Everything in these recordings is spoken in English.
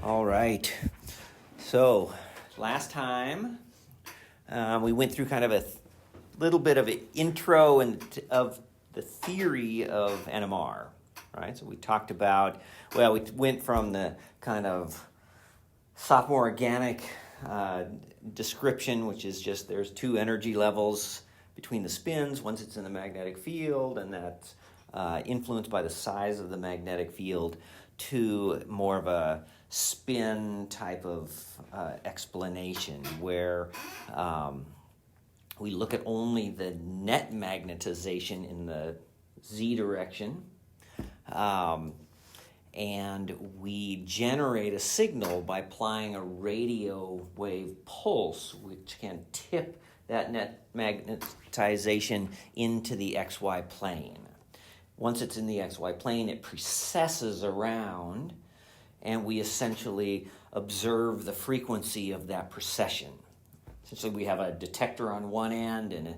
All right. So last time we went through kind of a little bit of an intro of the theory of NMR, right? So we talked about, well, we went from the kind of sophomore organic description, which is just there's two energy levels between the spins. Once it's in the magnetic field, and that's influenced by the size of the magnetic field, to more of a spin type of explanation where we look at only the net magnetization in the z direction, and we generate a signal by applying a radio wave pulse, which can tip that net magnetization into the XY plane. Once it's in the XY plane, it precesses around, and we essentially observe the frequency of that precession. Essentially, we have a detector on one end, and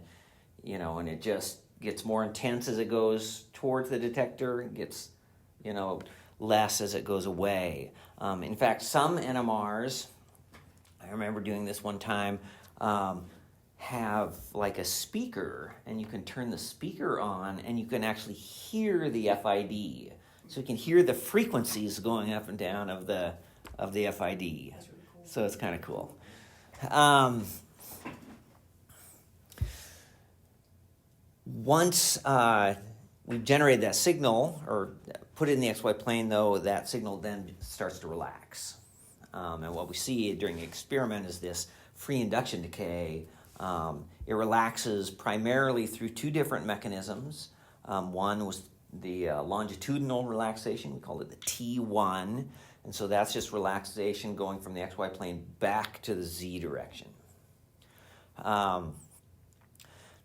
it just gets more intense as it goes towards the detector. It gets, less as it goes away. In fact, some NMRs, I remember doing this one time, have like a speaker, and you can turn the speaker on, and you can actually hear the FID. So you can hear the frequencies going up and down of the FID. That's really cool. So it's kind of cool. Once we've generated that signal, or put it in the XY plane, though, that signal then starts to relax. And what we see during the experiment is this free induction decay. It relaxes primarily through two different mechanisms. One was the longitudinal relaxation. We call it the T1. And so that's just relaxation going from the XY plane back to the Z direction.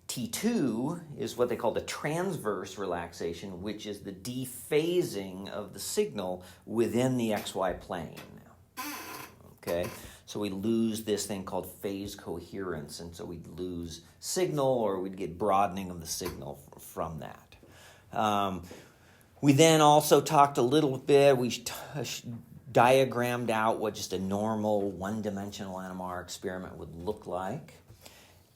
T2 is what they call the transverse relaxation, which is the dephasing of the signal within the XY plane. Okay, so we lose this thing called phase coherence, and so we'd lose signal, or we'd get broadening of the signal from that. We then also talked a little bit, we diagrammed out what just a normal one-dimensional NMR experiment would look like.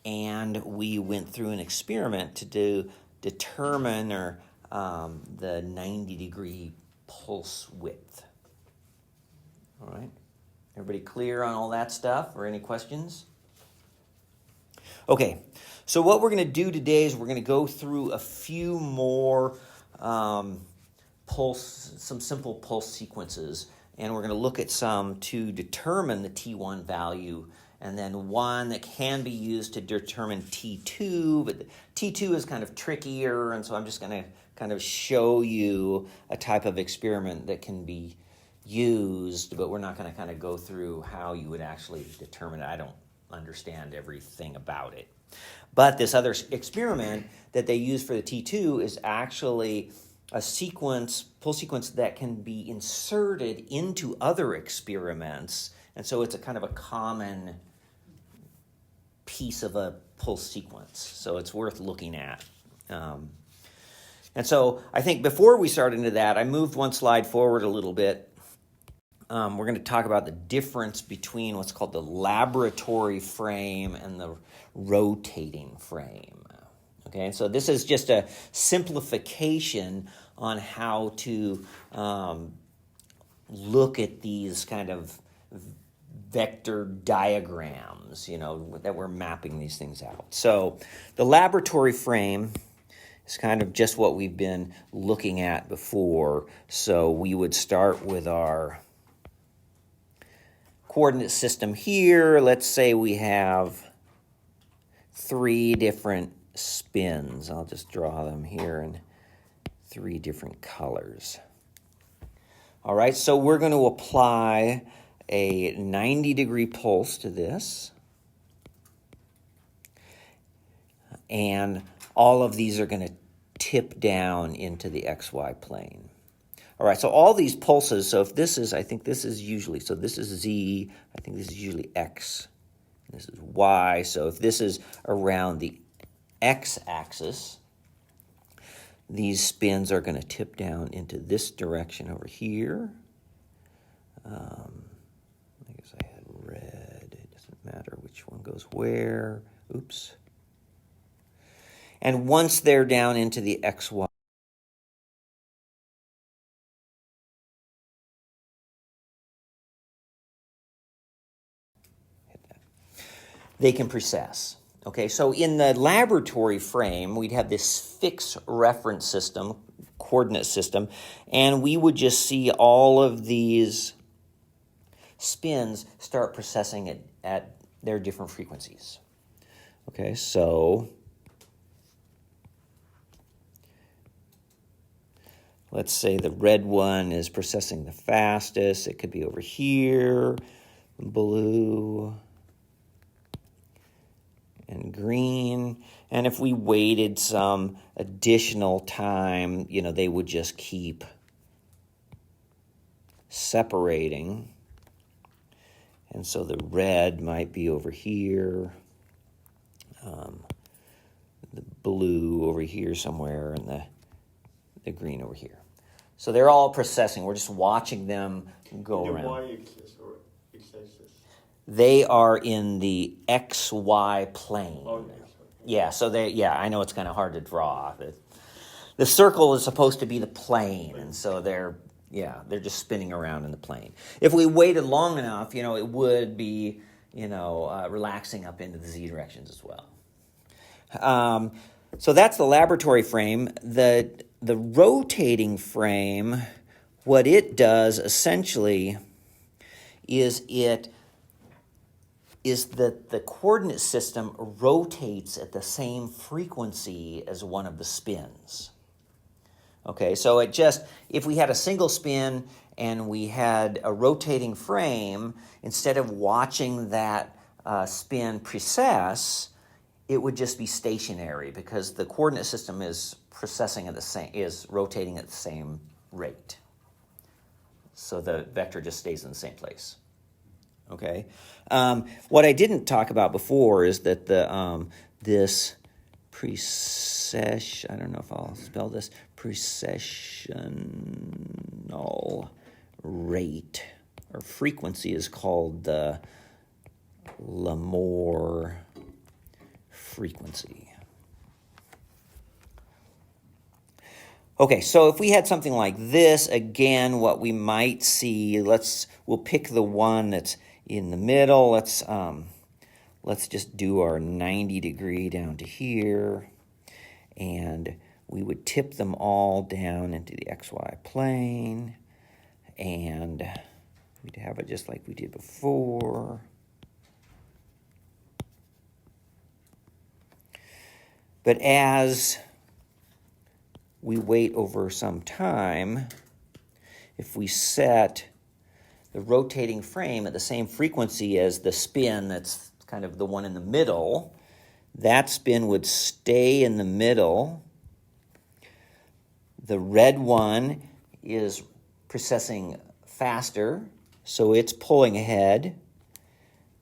And we went through an experiment to determine the 90-degree pulse width. All right? Everybody clear on all that stuff, or any questions? Okay, so what we're going to do today is we're going to go through a few more some simple pulse sequences, and we're going to look at some to determine the T1 value, and then one that can be used to determine T2, but T2 is kind of trickier, and so I'm just going to kind of show you a type of experiment that can be used, but we're not going to kind of go through how you would actually determine it. I don't understand everything about it. But this other experiment that they use for the T2 is actually a pulse sequence that can be inserted into other experiments, and so it's a kind of a common piece of a pulse sequence, so it's worth looking at. And so I think before we start into that, I moved one slide forward a little bit. We're going to talk about the difference between what's called the laboratory frame and the rotating frame. Okay, so this is just a simplification on how to look at these kind of vector diagrams, that we're mapping these things out. So the laboratory frame is kind of just what we've been looking at before. So we would start with our coordinate system here. Let's say we have 3 different spins. I'll just draw them here in 3 different colors. All right, so we're going to apply a 90-degree pulse to this. And all of these are going to tip down into the XY plane. All right, so all these pulses, so if this is, I think this is usually, so this is Z, I think this is usually X, and this is Y. So if this is around the X-axis, these spins are going to tip down into this direction over here. which one goes where. Oops. And once they're down into the XY, they can precess. Okay, so in the laboratory frame, we'd have this fixed reference system, coordinate system, and we would just see all of these spins start processing it at their different frequencies. Okay, so let's say the red one is processing the fastest. It could be over here, blue, and green. And if we waited some additional time, they would just keep separating. And so the red might be over here, the blue over here somewhere, and the green over here. So they're all processing. We're just watching them go around. Y-axis or x-axis? They are in the XY plane. Oh, yes. Yeah, so I know it's kind of hard to draw. The circle is supposed to be the plane, and so they're just spinning around in the plane. If we waited long enough, it would be, relaxing up into the z directions as well. So that's the laboratory frame. The rotating frame, what it does essentially is that the coordinate system rotates at the same frequency as one of the spins. Okay, so if we had a single spin and we had a rotating frame, instead of watching that spin precess, it would just be stationary because the coordinate system is rotating at the same rate. So the vector just stays in the same place. Okay. What I didn't talk about before is that this precession, I don't know if I'll spell this, precessional rate or frequency is called the Lamore frequency. Okay, so if we had something like this, again, what we might see, we'll pick the one that's in the middle. Let's just do our 90 degree down to here, and we would tip them all down into the XY plane, and we'd have it just like we did before. But as we wait over some time, if we set the rotating frame at the same frequency as the spin that's kind of the one in the middle, that spin would stay in the middle. The red one is processing faster, so it's pulling ahead.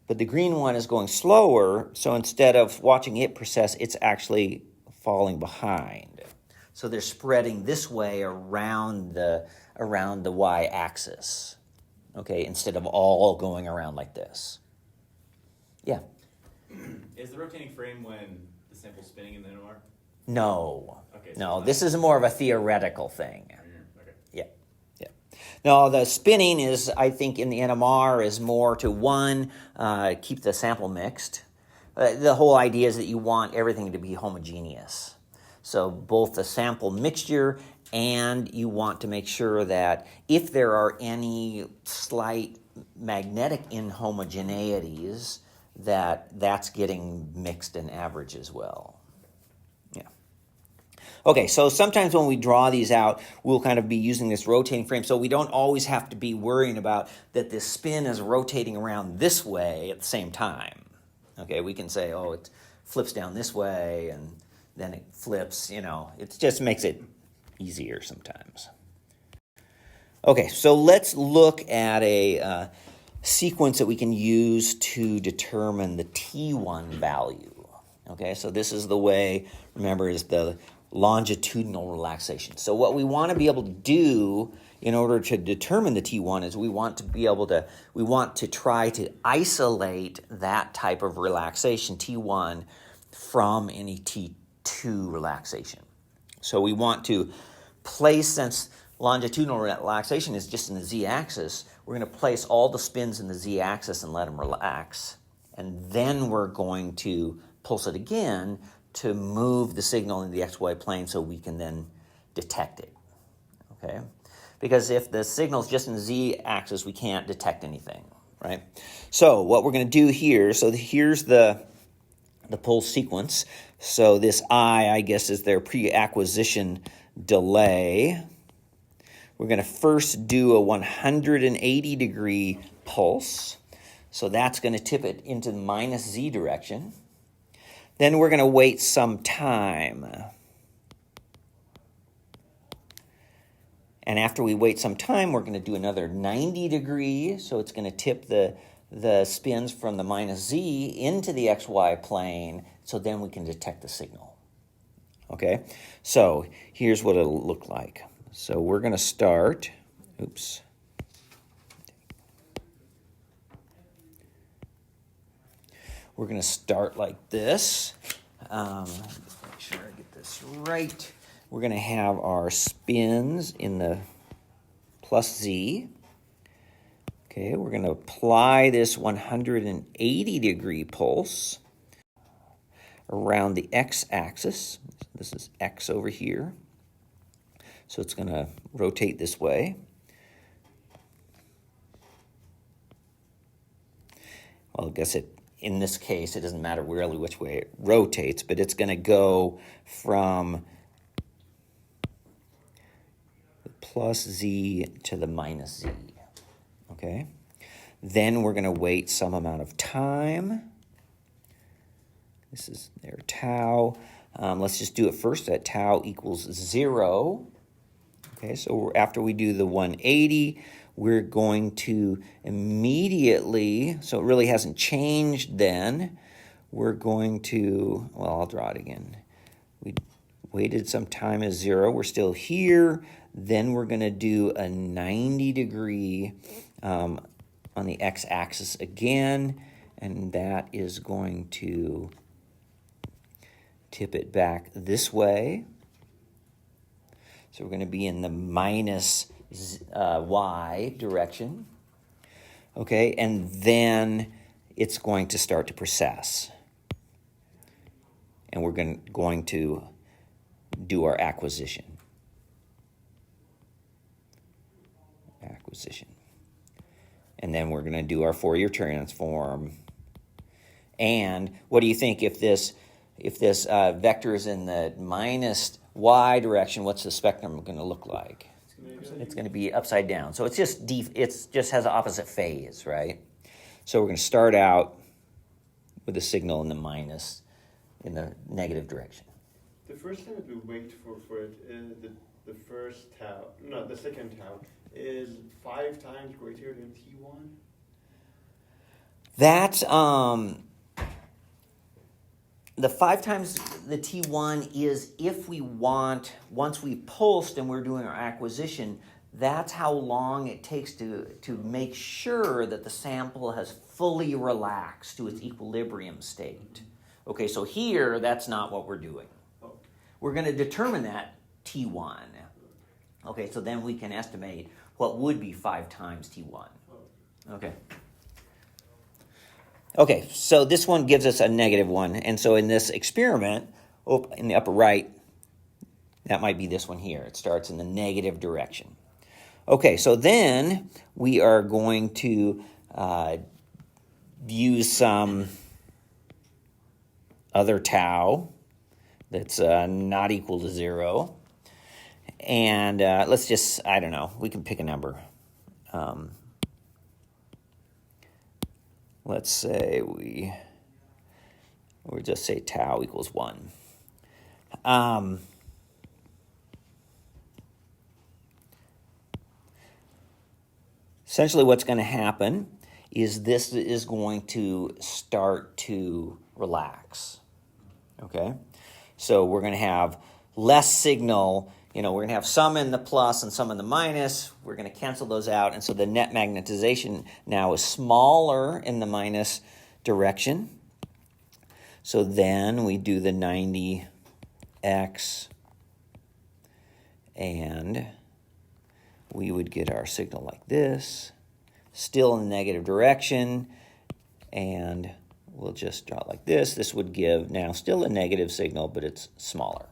But the green one is going slower, so instead of watching it process, it's actually falling behind. So they're spreading this way around the y-axis, okay, instead of all going around like this. Yeah? Is the rotating frame when the sample's spinning in the NMR? No. Okay, so no, this is more of a theoretical thing. Okay. Yeah. No, the spinning is, I think, in the NMR is more to, keep the sample mixed. The whole idea is that you want everything to be homogeneous. So both the sample mixture and you want to make sure that if there are any slight magnetic inhomogeneities, that's getting mixed and averaged as well. Yeah. Okay, so sometimes when we draw these out, we'll kind of be using this rotating frame, so we don't always have to be worrying about that this spin is rotating around this way at the same time. Okay, we can say, it flips down this way, and then it flips, it just makes it easier sometimes. Okay, so let's look at a sequence that we can use to determine the T1 value. Okay, so this is the way, remember, is the longitudinal relaxation. So what we want to be able to do in order to determine the T1 is we want to try to isolate that type of relaxation, T1, from any T2 relaxation. So we want to place, since longitudinal relaxation is just in the z-axis, we're going to place all the spins in the z-axis and let them relax. And then we're going to pulse it again to move the signal in the xy plane so we can then detect it. Okay? Because if the signal's just in the z-axis, we can't detect anything, right? So what we're going to do here, so here's the pulse sequence. So this I guess, is their pre-acquisition delay. We're going to first do a 180-degree pulse. So that's going to tip it into the minus z direction. Then we're going to wait some time. And after we wait some time, we're going to do another 90 degrees. So it's going to tip the spins from the minus z into the xy plane. So then we can detect the signal. Okay? So here's what it'll look like. So we're going to start. Oops. We're going to start like this. Make sure I get this right. We're going to have our spins in the plus z. Okay, we're going to apply this 180-degree pulse around the x-axis. This is x over here. So it's going to rotate this way. Well, I guess in this case, it doesn't matter really which way it rotates, but it's going to go from the plus z to the minus z. Okay? Then we're going to wait some amount of time. This is their tau. Let's just do it first at tau equals 0. Okay, so after we do the 180, we're going to immediately, so it really hasn't changed then, we're going to, well, I'll draw it again. We waited some time at 0. We're still here. Then we're going to do a 90-degree on the x-axis again, and that is going to tip it back this way. So we're going to be in the minus y direction. Okay, and then it's going to start to precess. And we're going to do our acquisition. And then we're going to do our Fourier transform. And what do you think if this vector is in the minus y direction? What's the spectrum going to look like? It's going to be upside down. So it's just has an opposite phase, right? So we're going to start out with a signal in the negative direction. The first time that we wait for it is the first tau, no, the second tau is 5 times greater than T1. That's the 5 times the T1 is if we want, once we've pulsed and we're doing our acquisition, that's how long it takes to make sure that the sample has fully relaxed to its equilibrium state. Okay, so here, that's not what we're doing. We're going to determine that T1. Okay, so then we can estimate what would be 5 times T1. Okay. Okay, so this one gives us a -1. And so in this experiment, in the upper right, that might be this one here. It starts in the negative direction. Okay, so then we are going to use some other tau that's not equal to 0. And let's just, I don't know, we can pick a number. Let's say we'll just say tau equals 1. Essentially what's going to happen is this is going to start to relax. Okay? So we're going to have less signal we're going to have some in the plus and some in the minus. We're going to cancel those out. And so the net magnetization now is smaller in the minus direction. So then we do the 90x, and we would get our signal like this, still in the negative direction, and we'll just draw it like this. This would give now still a negative signal, but it's smaller.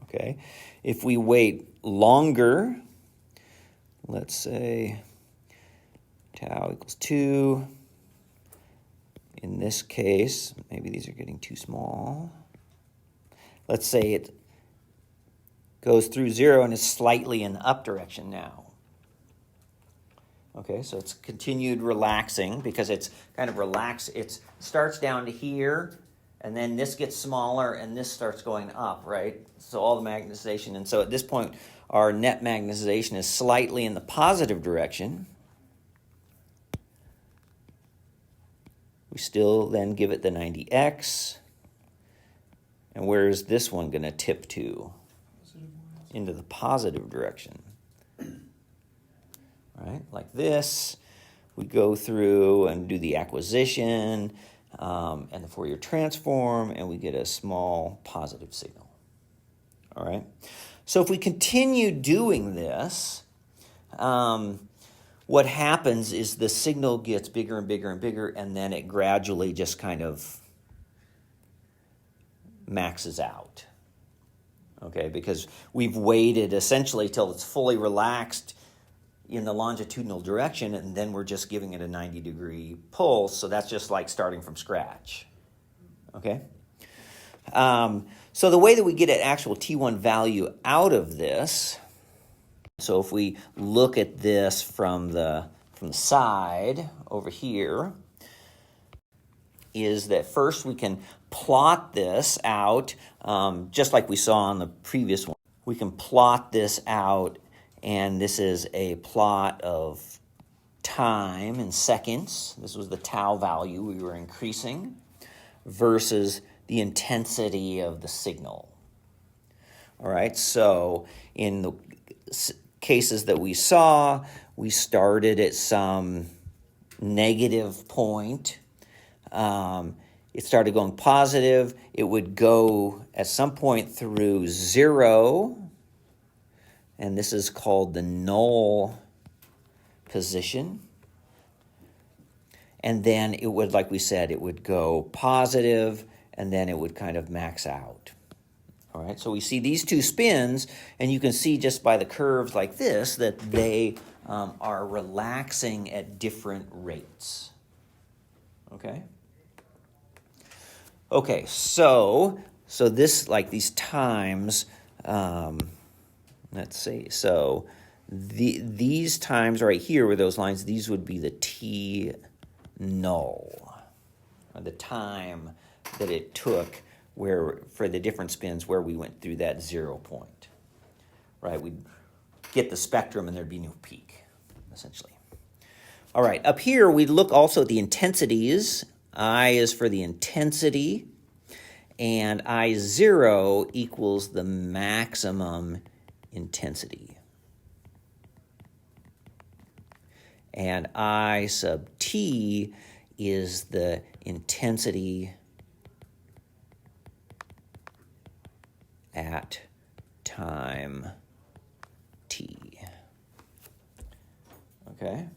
Okay, if we wait longer, let's say tau equals 2. In this case, maybe these are getting too small. Let's say it goes through 0 and is slightly in the up direction now. Okay, so it's continued relaxing because it's kind of relaxed. It starts down to here, and then this gets smaller, and this starts going up, right? So all the magnetization. And so at this point, our net magnetization is slightly in the positive direction. We still then give it the 90x. And where is this one going to tip to? Into the positive direction. Right? Like this. We go through and do the acquisition and the Fourier transform, and we get a small positive signal. All right? So if we continue doing this, what happens is the signal gets bigger and bigger and bigger, and then it gradually just kind of maxes out. Okay, because we've waited essentially till it's fully relaxed in the longitudinal direction, and then we're just giving it a 90-degree pulse, so that's just like starting from scratch. Okay? So the way that we get an actual T1 value out of this, so if we look at this from the side over here, is that first we can plot this out, just like we saw on the previous one. We can plot this out, and this is a plot of time in seconds. This was the tau value we were increasing versus the intensity of the signal. All right, so in the cases that we saw, we started at some negative point. It started going positive. It would go at some point through 0, and this is called the null position. And then it would, like we said, it would go positive, and then it would kind of max out. All right, so we see these two spins, and you can see just by the curves like this that they are relaxing at different rates. Okay? Okay, so this, like these times, let's see, so these times right here were those lines, these would be the T null, or the time that it took where for the different spins where we went through that 0 point, right? We'd get the spectrum and there'd be no peak, essentially. All right, up here we look also at the intensities. I is for the intensity, and I0 equals the maximum intensity. And I sub t is the intensity at time t. Okay?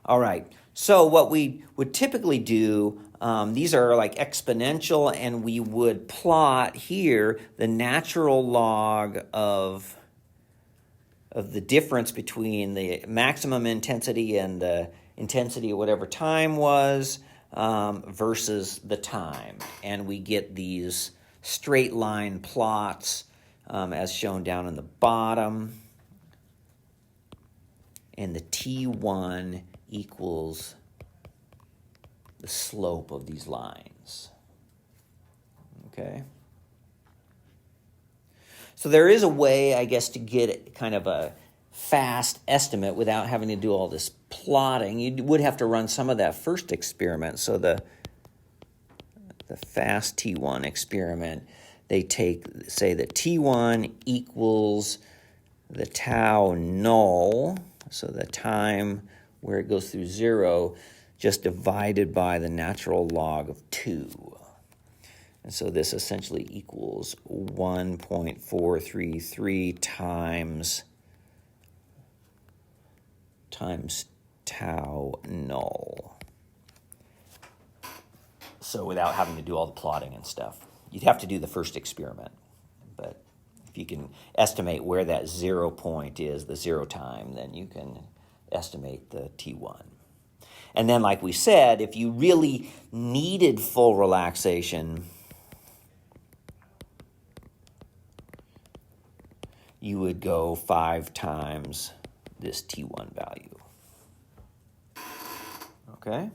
All right. So what we would typically do, these are like exponential, and we would plot here the natural log of the difference between the maximum intensity and the intensity of whatever time was versus the time. And we get these straight line plots as shown down in the bottom. And the T1 equals the slope of these lines. Okay? So there is a way, I guess, to get kind of a fast estimate without having to do all this plotting. You would have to run some of that first experiment. So the fast T1 experiment they say that T1 equals the tau null, so the time where it goes through 0, just divided by the natural log of 2. And so this essentially equals 1.433 times tau null. So without having to do all the plotting and stuff. You'd have to do the first experiment. But if you can estimate where that 0 point is, the 0 time, then you can estimate the T1. And then, like we said, if you really needed full relaxation, you would go 5 times this T1 value. Okay?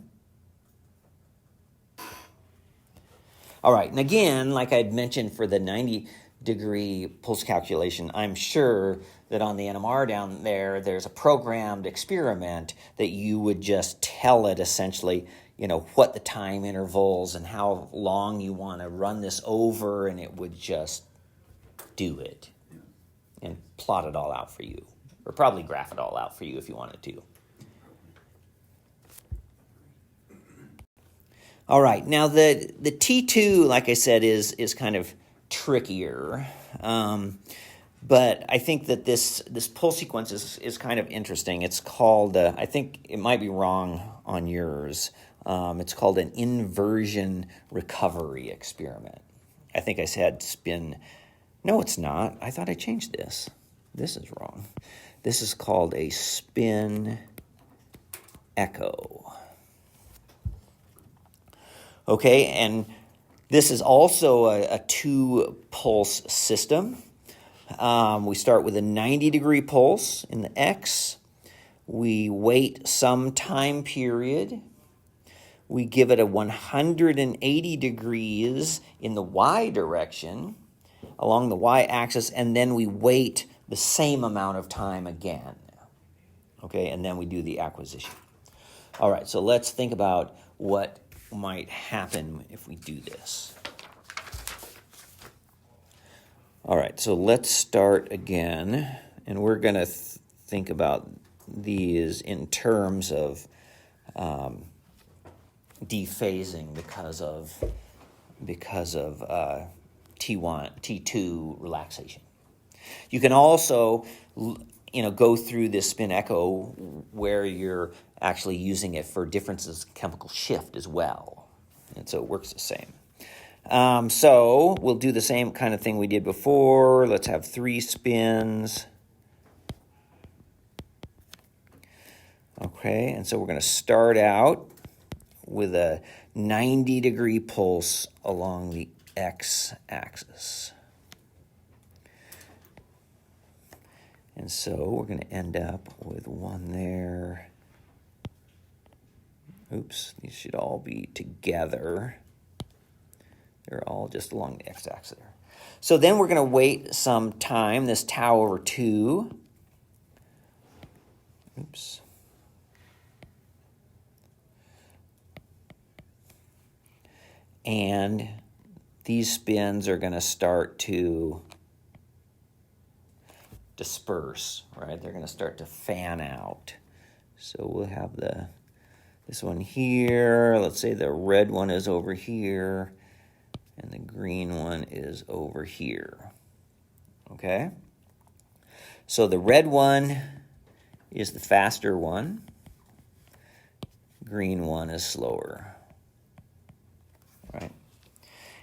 All right, and again, like I'd mentioned for the 90-degree pulse calculation, I'm sure that on the NMR down there, there's a programmed experiment that you would just tell it essentially, what the time intervals and how long you want to run this over, and it would just do it and plot it all out for you, or probably graph it all out for you if you wanted to. All right, now the T2, like I said, is kind of trickier, but I think that this pulse sequence is kind of interesting. It's called, I think it might be wrong on yours, it's called an inversion recovery experiment. I think I said spin. No, it's not. I thought I changed this. This is wrong. This is called a spin echo. Okay, and this is also a 2-pulse system. We start with a 90-degree pulse in the X. We wait some time period. We give it a 180 degrees in the Y direction along the Y-axis, and then we wait the same amount of time again. Okay, and then we do the acquisition. All right, so let's think about what might happen if we do this. All right, so let's start again, and we're going to think about these in terms of dephasing because of T2 relaxation. You can also go through this spin echo where you're actually using it for differences in chemical shift as well. And so it works the same. So we'll do the same kind of thing we did before. Let's have 3 spins. Okay, and so we're going to start out with a 90-degree pulse along the x-axis. And so we're going to end up with one there. Oops, these should all be together. They're all just along the x-axis there. So then we're going to wait some time, this tau over 2. Oops. And these spins are going to start to disperse, right? They're going to start to fan out. So we'll have this one here. Let's say the red one is over here, and the green one is over here. Okay? So the red one is the faster one. Green one is slower. Right?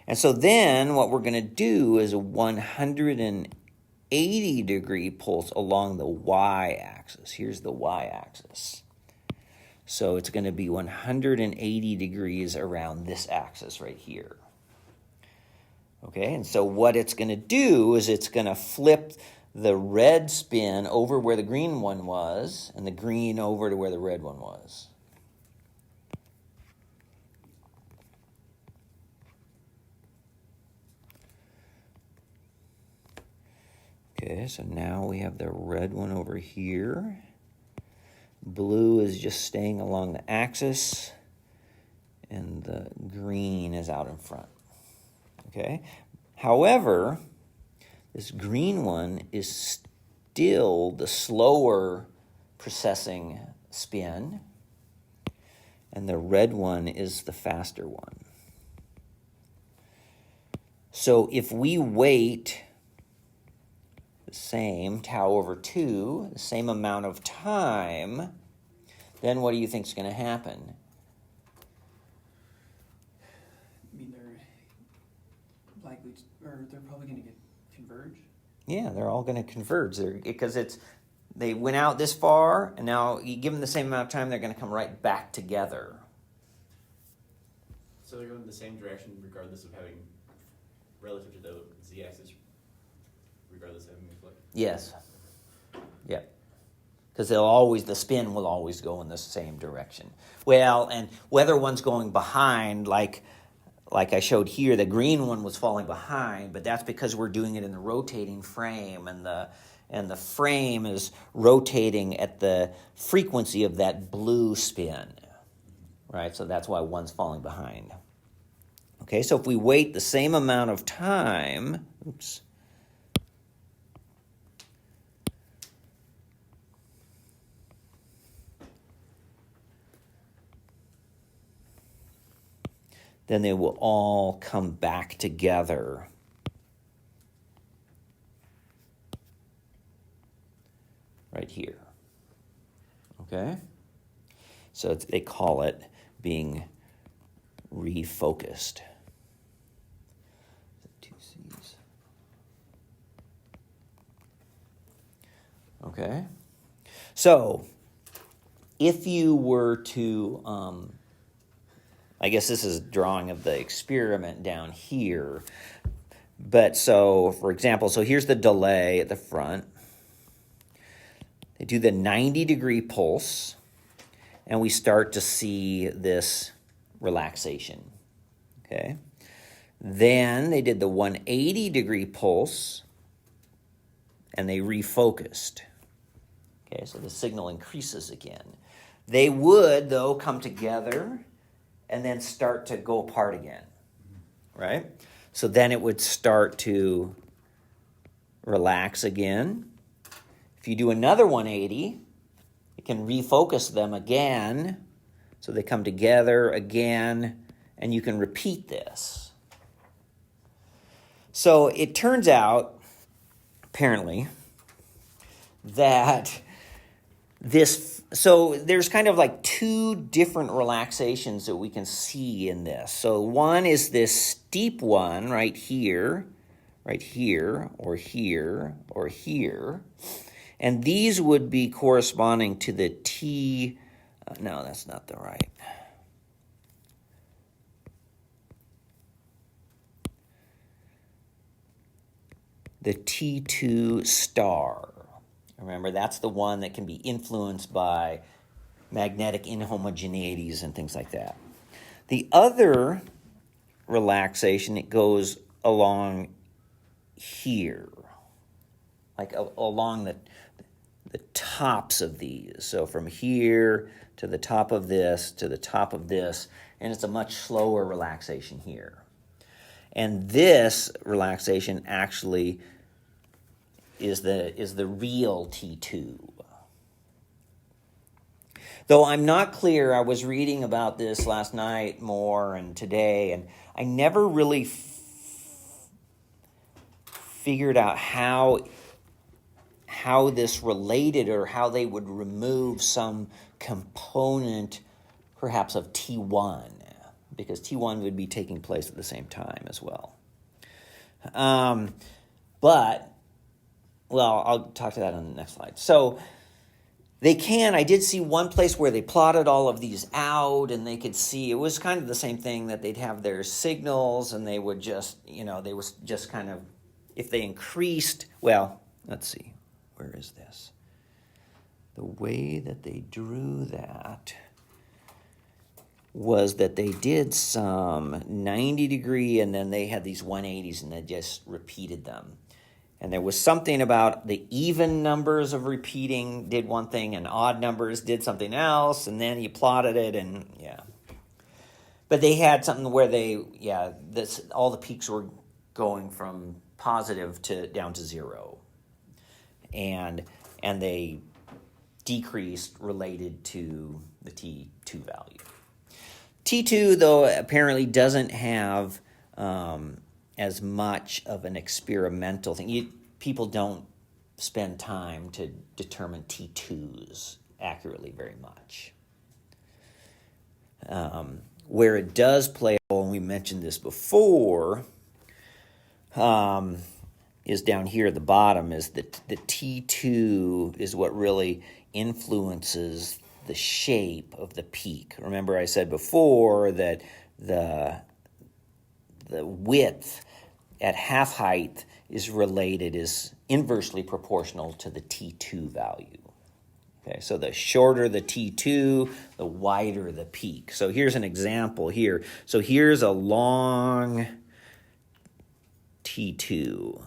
And so then what we're going to do is a 180-degree pulse along the y-axis. Here's the y-axis. So it's going to be 180 degrees around this axis right here. Okay, and so what it's going to do is it's going to flip the red spin over where the green one was, and the green over to where the red one was. Okay, so now we have the red one over here. Blue is just staying along the axis, and the green is out in front. Okay? However, this green one is still the slower processing spin, and the red one is the faster one. So if we wait the same, tau over 2, the same amount of time, then what do you think is going to happen? I mean, they're probably going to get converge. Yeah, they're all going to converge because they went out this far, and now you give them the same amount of time, they're going to come right back together. So they're going the same direction regardless of having, relative to the z-axis, regardless of having a flip? Yes. Yeah. Because the spin will always go in the same direction. Well, and whether one's going behind, like I showed here, the green one was falling behind, but that's because we're doing it in the rotating frame, and the frame is rotating at the frequency of that blue spin, right? So that's why one's falling behind. Okay, so if we wait the same amount of time, then they will all come back together. Right here. Okay? So they call it being refocused. Two C's. Okay? So, if you were to, I guess this is a drawing of the experiment down here. But so, for example, so here's the delay at the front. They do the 90-degree pulse, and we start to see this relaxation, okay? Then they did the 180-degree pulse, and they refocused. Okay, so the signal increases again. They would, though, come together and then start to go apart again, right? So then it would start to relax again. If you do another 180, it can refocus them again, so they come together again, and you can repeat this. So it turns out, apparently, that so there's kind of like two different relaxations that we can see in this. So one is this steep one right here, or here, or here. And these would be corresponding to the T. No, that's not the right. The T2 star. Remember, that's the one that can be influenced by magnetic inhomogeneities and things like that. The other relaxation, it goes along here, like along the tops of these. So from here to the top of this to the top of this, and it's a much slower relaxation here. And this relaxation actually is the real T2. Though I'm not clear, I was reading about this last night more and today, and I never really figured out how this related, or how they would remove some component perhaps of T1, because T1 would be taking place at the same time as well. I'll talk to that on the next slide. So I did see one place where they plotted all of these out, and they could see, it was kind of the same thing, that they'd have their signals, and they would just, they was just kind of, if they increased, let's see. Where is this? The way that they drew that was that they did some 90-degree, and then they had these 180s, and they just repeated them. And there was something about the even numbers of repeating did one thing, and odd numbers did something else, and then you plotted it, and yeah. But they had something where all the peaks were going from positive to down to 0, and they decreased related to the T2 value. T2, though, apparently doesn't have as much of an experimental thing. People don't spend time to determine T2s accurately very much. Where it does play a role, and we mentioned this before, is down here at the bottom, is that the T2 is what really influences the shape of the peak. Remember I said before that the width at half height is inversely proportional to the T2 value. Okay, so the shorter the T2, the wider the peak. So here's an example here. So here's a long T2.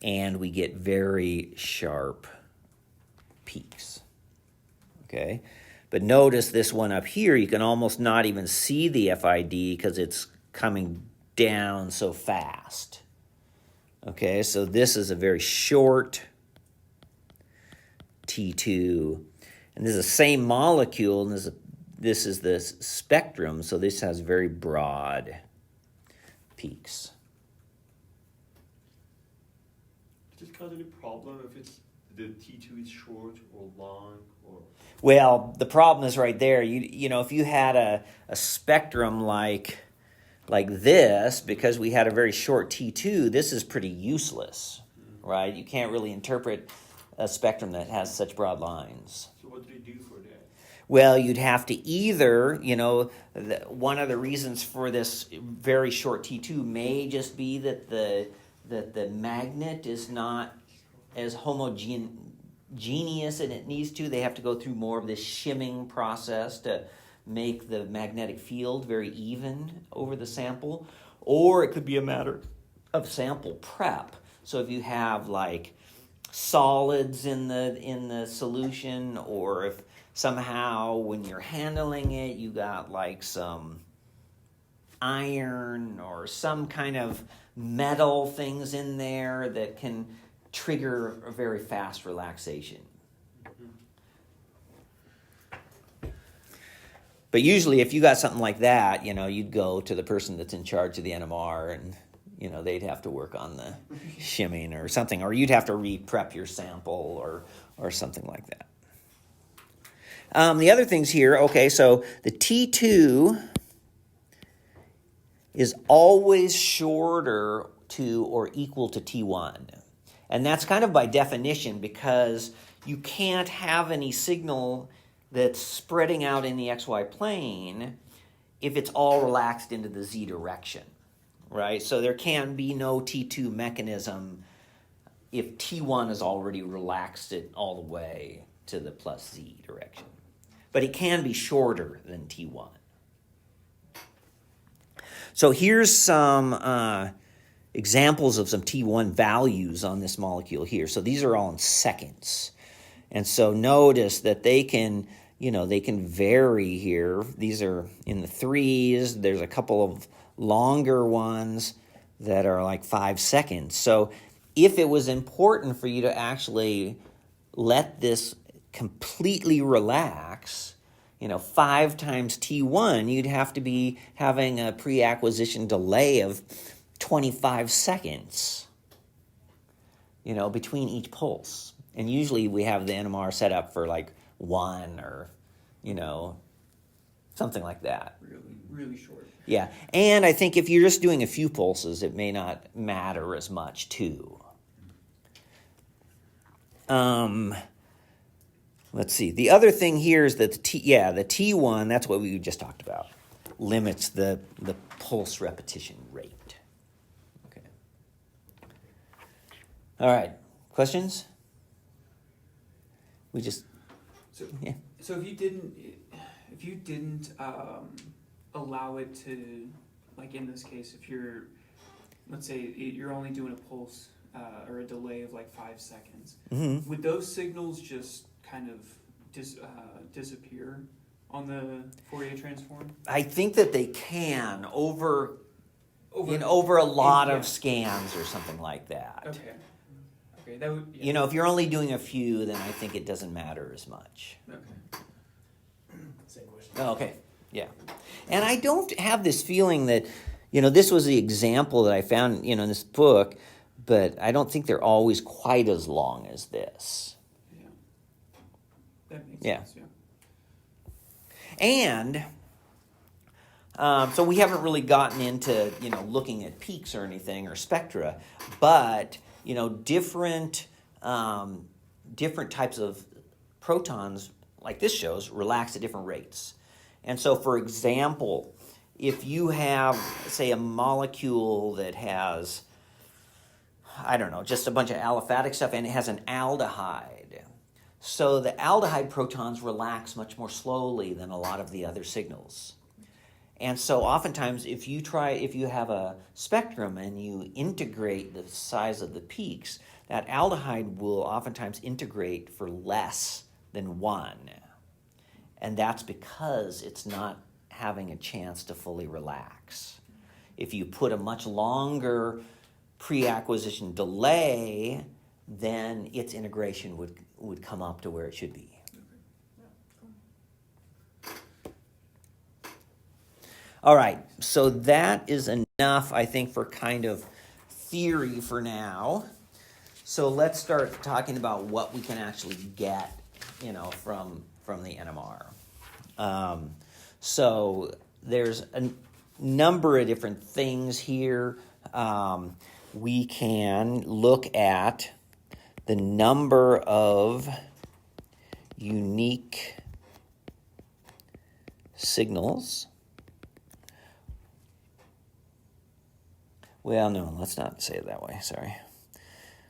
And we get very sharp peaks. Okay? But notice this one up here, you can almost not even see the FID because it's coming down so fast. Okay, so this is a very short T2. And this is the same molecule, and this is the spectrum, so this has very broad peaks. Does it cause any problem if the T2 is short or long or? Well, the problem is right there. You know, if you had a spectrum like this, because we had a very short T2, this is pretty useless, right? You can't really interpret a spectrum that has such broad lines. So what do they do for that? Well, you'd have to either, one of the reasons for this very short T2 may just be that the magnet is not as homogeneous as it needs to. They have to go through more of this shimming process to make the magnetic field very even over the sample. Or it could be a matter of sample prep. So if you have like solids in the solution, or if somehow when you're handling it you got like some iron or some kind of metal things in there that can trigger a very fast relaxation. But usually if you got something like that, you'd go to the person that's in charge of the NMR, and they'd have to work on the shimming or something, or you'd have to re-prep your sample or something like that. The other things here, okay, so the T2 is always shorter to or equal to T1. And that's kind of by definition, because you can't have any signal that's spreading out in the XY plane if it's all relaxed into the Z direction, right? So there can be no T2 mechanism if T1 has already relaxed it all the way to the plus Z direction. But it can be shorter than T1. So here's some examples of some T1 values on this molecule here. So these are all in seconds. And so notice that they can vary here. These are in the 3s. There's a couple of longer ones that are like 5 seconds. So if it was important for you to actually let this completely relax, 5 times T1, you'd have to be having a pre-acquisition delay of 25 seconds, between each pulse. And usually we have the NMR set up for like 1 or, something like that. Really, really short. Yeah. And I think if you're just doing a few pulses, it may not matter as much too. Let's see. The other thing here is that the T1, that's what we just talked about, limits the pulse repetition rate. Okay. All right. Questions? So if you didn't allow it to, like in this case, let's say you're only doing a pulse or a delay of like 5 seconds, would those signals just kind of disappear on the Fourier transform? I think that they can over Over, over a lot yeah. of scans or something like that. Okay. Okay, that would. Yeah. You know, if you're only doing a few, then I think it doesn't matter as much. Okay. Same question. Oh, okay, yeah. And I don't have this feeling that, this was the example that I found, in this book, but I don't think they're always quite as long as this. Yeah. That makes Yeah. sense. Yeah. And so we haven't really gotten into, looking at peaks or anything or spectra, but, different types of protons, like this shows, relax at different rates. And so, for example, if you have, say, a molecule that has, I don't know, just a bunch of aliphatic stuff and it has an aldehyde, so the aldehyde protons relax much more slowly than a lot of the other signals. And so oftentimes if you have a spectrum and you integrate the size of the peaks, that aldehyde will oftentimes integrate for less than 1. And that's because it's not having a chance to fully relax. If you put a much longer pre-acquisition delay, then its integration would come up to where it should be. All right, so that is enough, I think, for kind of theory for now. So let's start talking about what we can actually get, from the NMR. So there's a number of different things here. We can look at the number of unique signals. Well, no, let's not say it that way, sorry.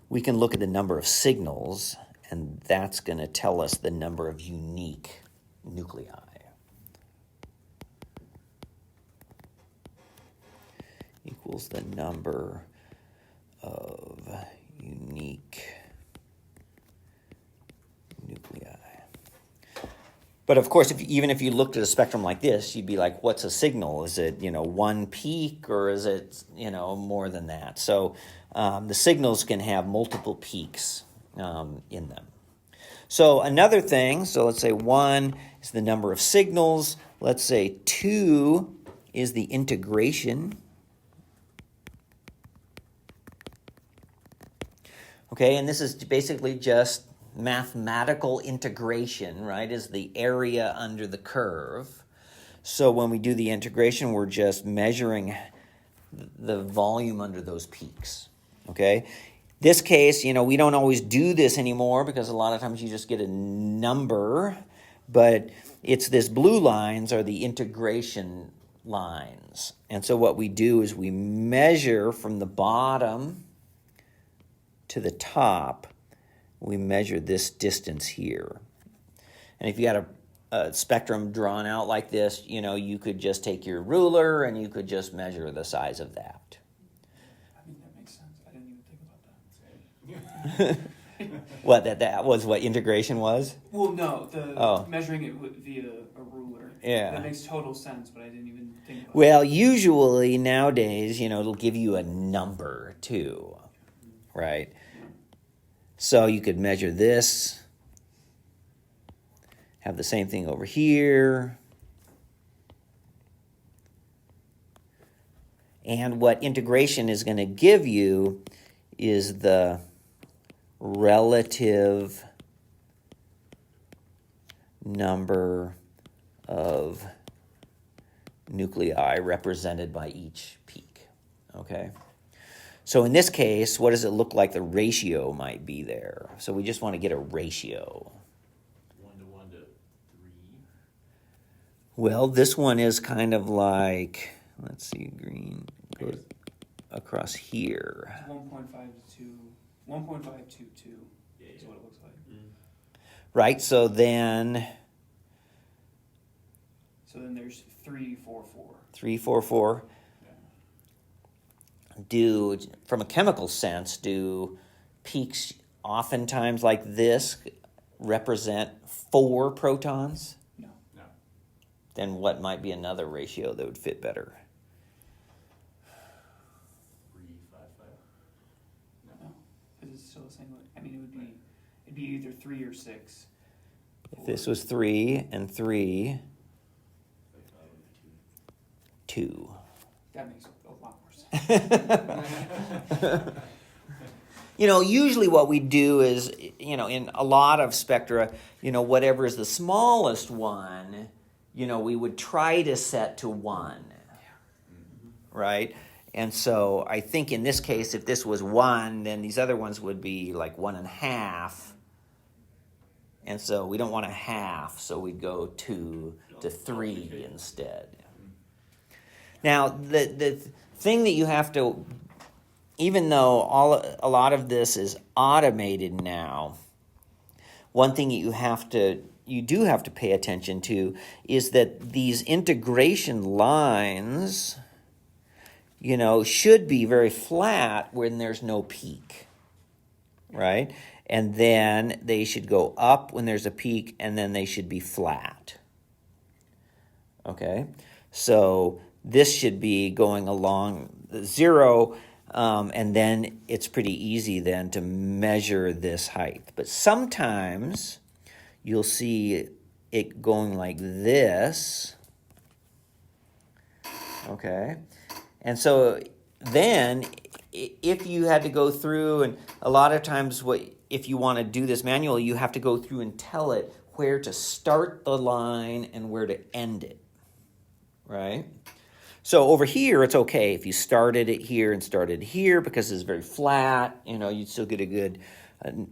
We can look at the number of signals, and that's going to tell us the number of unique nuclei. Equals the number of unique nuclei. But of course, even if you looked at a spectrum like this, you'd be like, what's a signal? Is it, one peak, or is it, more than that? So the signals can have multiple peaks in them. So another thing, so let's say 1 is the number of signals. Let's say 2 is the integration. Okay, and this is basically just mathematical integration, right, is the area under the curve. So when we do the integration, we're just measuring the volume under those peaks, okay? This case, we don't always do this anymore because a lot of times you just get a number, but it's this blue lines are the integration lines. And so what we do is we measure from the bottom to the top, we measure this distance here. And if you had a spectrum drawn out like this, you could just take your ruler and you could just measure the size of that. I mean, that makes sense. I didn't even think about that. What, that was what integration was? Well, no, measuring it via a ruler. Yeah. That makes total sense, but I didn't even think about Well, usually nowadays, it'll give you a number too, right? So you could measure this, have the same thing over here. And what integration is going to give you is the relative number of nuclei represented by each peak, okay? So in this case, what does it look like the ratio might be there? So we just want to get a ratio. 1 to 1 to 3. Well, this one is kind of like, let's see, green goes across here. 1.522. 1.522 is what it looks like. Right, so then there's 344. 344. From a chemical sense, do peaks oftentimes like this represent 4 protons? No. then what might be another ratio that would fit better? 355. No, because it's still the same. I mean, it'd be either 3 or 6. If this was 3 and 3, 2. That makes a lot more sense. Usually what we do is, in a lot of spectra, whatever is the smallest one, we would try to set to 1, right? And so I think in this case, if this was 1, then these other ones would be like 1.5. And so we don't want a half, so we'd go 2 to 3 instead. Now, the thing that you have to, even though a lot of this is automated now, one thing that you do have to pay attention to is that these integration lines, should be very flat when there's no peak, right? And then they should go up when there's a peak, and then they should be flat. Okay? So this should be going along the 0, and then it's pretty easy then to measure this height. But sometimes you'll see it going like this. Okay? And so then if you had to go through, and a lot of times if you want to do this manually, you have to go through and tell it where to start the line and where to end it, right? So over here, it's okay if you started it here and started here because it's very flat, you'd still get a good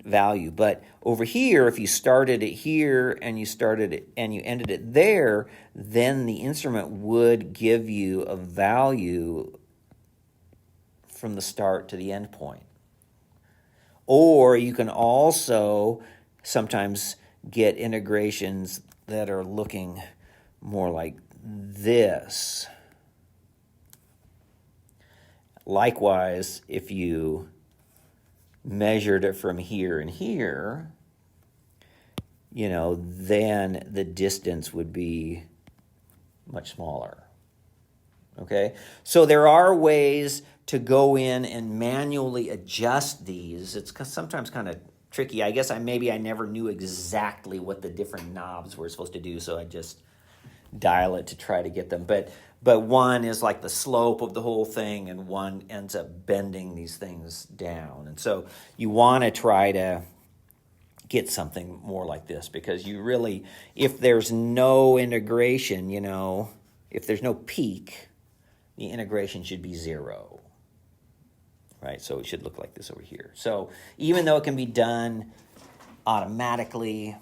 value. But over here, if you started it here and you started it and you ended it there, then the instrument would give you a value from the start to the end point. Or you can also sometimes get integrations that are looking more like this. Likewise, if you measured it from here and here, then the distance would be much smaller. Okay? So there are ways to go in and manually adjust these. It's sometimes kind of tricky. I guess I never knew exactly what the different knobs were supposed to do, so I just dial it to try to get them. But one is like the slope of the whole thing, and one ends up bending these things down. And so you want to try to get something more like this, because you really, if there's no integration, if there's no peak, the integration should be 0. Right, so it should look like this over here. So even though it can be done automatically,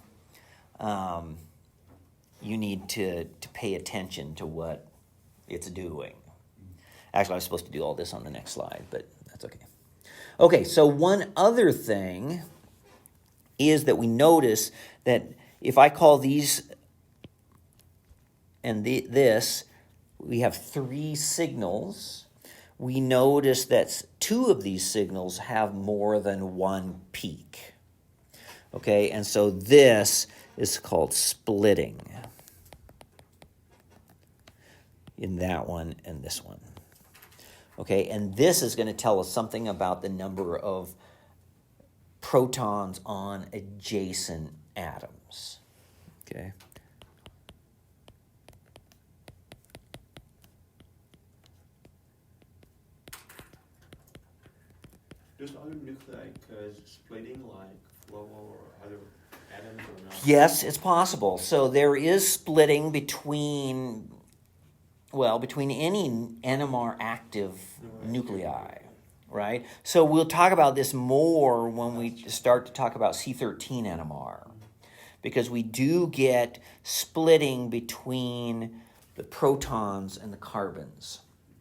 you need to pay attention to what it's doing. Actually, I was supposed to do all this on the next slide, but that's okay. Okay, so one other thing is that we notice that if I call these and this, we have 3 signals. We notice that 2 of these signals have more than 1 peak. Okay, and so this is called splitting in that one and this one. Okay, and this is going to tell us something about the number of protons on adjacent atoms. Okay. Does other nuclei cause splitting like flow or other atoms or not? Yes, it's possible. So there is splitting between any NMR active nuclei, right? So we'll talk about this more when we start to talk about C13 NMR, because we do get splitting between the protons and the carbons,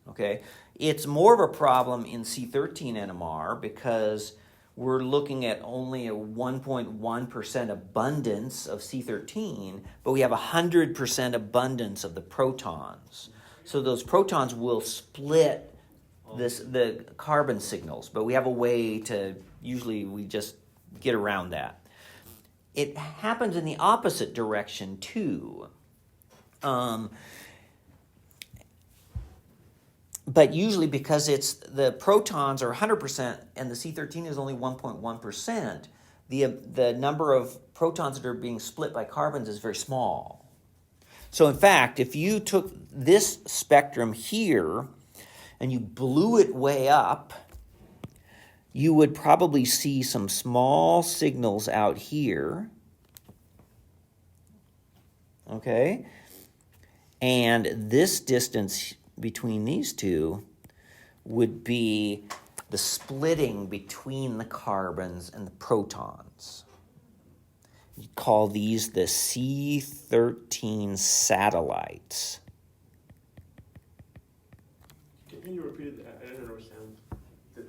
okay? It's more of a problem in C13 NMR because we're looking at only a 1.1% abundance of C13, but we have 100% abundance of the protons. So those protons will split the carbon signals, but we have a way to, usually we just get around that. It happens in the opposite direction too. But usually because the protons are 100% and the C13 is only 1.1%, the number of protons that are being split by carbons is very small. So in fact, if you took this spectrum here and you blew it way up, you would probably see some small signals out here. Okay? And this distance between these two would be the splitting between the carbons and the protons. You call these the C13 satellites. Can you repeat it? I didn't understand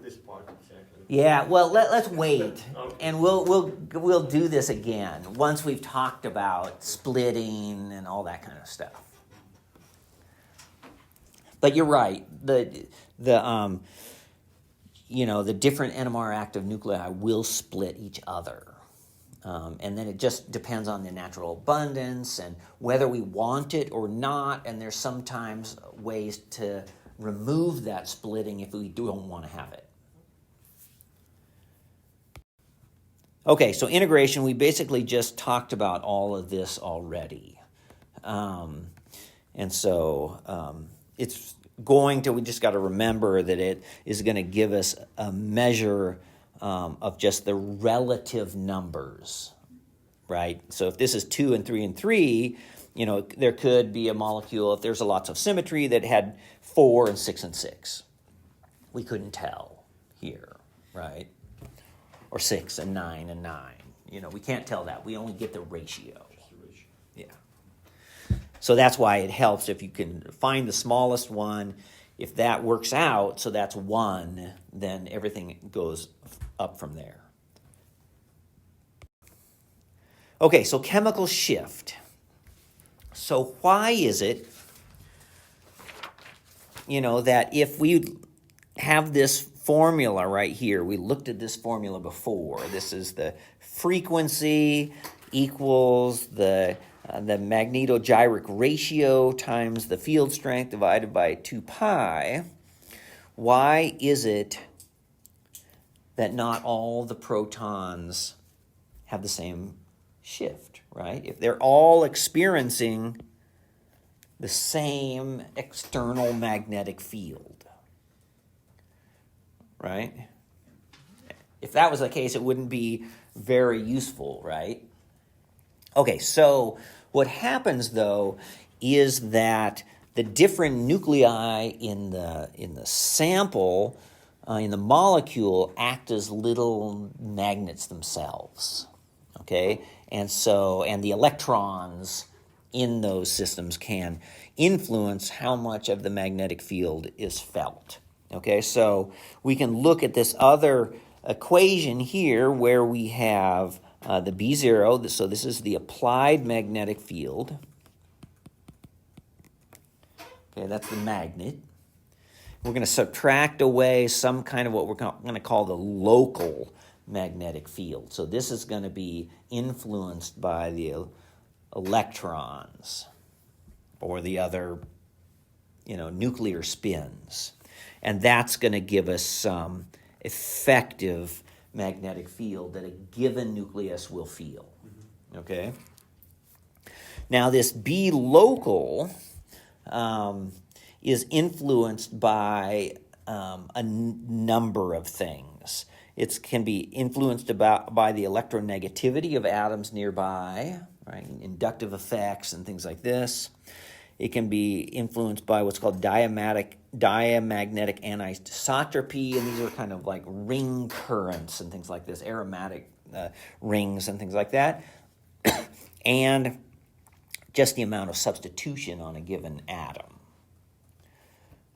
this part exactly. Yeah, well, let's wait, Okay. and we'll do this again once we've talked about splitting and all that kind of stuff. But you're right. The different NMR active nuclei will split each other. And then it just depends on the natural abundance and whether we want it or not. And there's sometimes ways to remove that splitting if we don't want to have it. Okay, so integration, we basically just talked about all of this already. It's going to, we just got to remember that it is going to give us a measure of just the relative numbers, right? So if this is 2 and 3 and 3, there could be a molecule, if there's lots of symmetry, that had 4 and 6 and 6. We couldn't tell here, right? Or 6 and 9 and 9. We can't tell that. We only get the ratio. Yeah. So that's why it helps if you can find the smallest one. If that works out, so that's 1, then everything goes up from there. Okay, so chemical shift. So why is it, that if we have this formula right here, we looked at this formula before. This is the frequency equals the magnetogyric ratio times the field strength divided by 2 pi. Why is it that not all the protons have the same shift, right? If they're all experiencing the same external magnetic field, right? If that was the case, it wouldn't be very useful, right? Okay, so what happens, though, is that the different nuclei in the sample, in the molecule, act as little magnets themselves, okay? And the electrons in those systems can influence how much of the magnetic field is felt, okay? So we can look at this other equation here where we have the B0, so this is the applied magnetic field. Okay, that's the magnet. We're going to subtract away some kind of what we're going to call the local magnetic field. So this is going to be influenced by the electrons or the other, nuclear spins. And that's going to give us some effective magnetic field that a given nucleus will feel. Okay? Now, this B local is influenced by a number of things. It can be influenced by the electronegativity of atoms nearby, right? Inductive effects and things like this. It can be influenced by what's called diamagnetic anisotropy, and these are kind of like ring currents and things like this, aromatic rings and things like that. And just the amount of substitution on a given atom.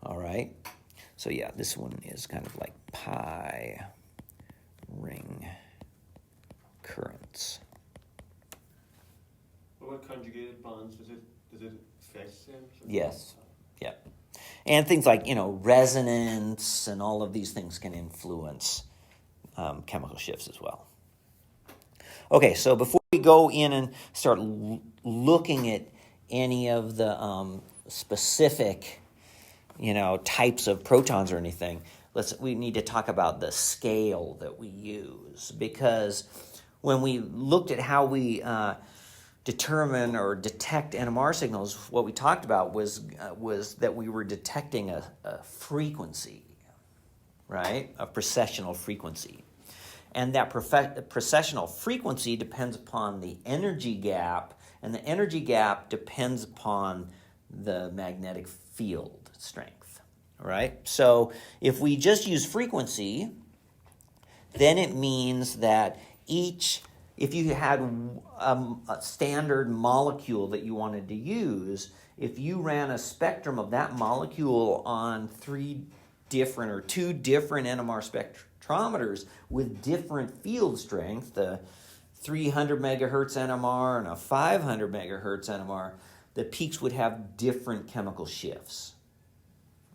All right? So yeah, this one is kind of like pi ring currents. What conjugated bonds does it affect them? Yes. Yeah. And things like, resonance and all of these things can influence chemical shifts as well. Okay, so before we go in and start looking at any of the specific, types of protons or anything, we need to talk about the scale that we use, because when we looked at how we determine or detect NMR signals, what we talked about was that we were detecting a frequency, right? A precessional frequency. And that precessional frequency depends upon the energy gap, and the energy gap depends upon the magnetic field strength, right? So if we just use frequency, then it means that if you had a standard molecule that you wanted to use, if you ran a spectrum of that molecule on two different NMR spectrometers with different field strength, the 300 megahertz NMR and a 500 megahertz NMR, the peaks would have different chemical shifts,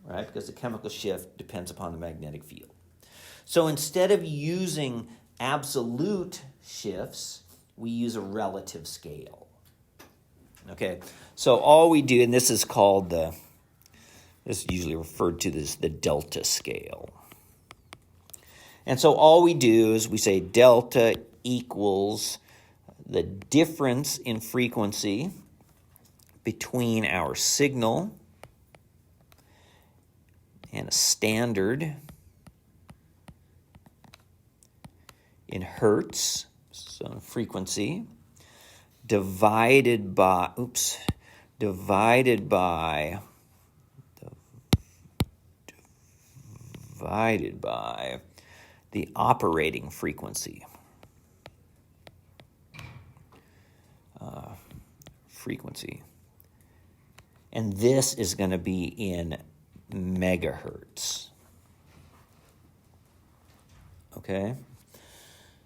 right? Because the chemical shift depends upon the magnetic field. So instead of using absolute shifts, we use a relative scale. Okay, so all we do, and this is called this is usually referred to as the delta scale. And so all we do is we say delta equals the difference in frequency between our signal and a standard in hertz, so frequency, divided by the operating frequency. And this is going to be in megahertz. Okay?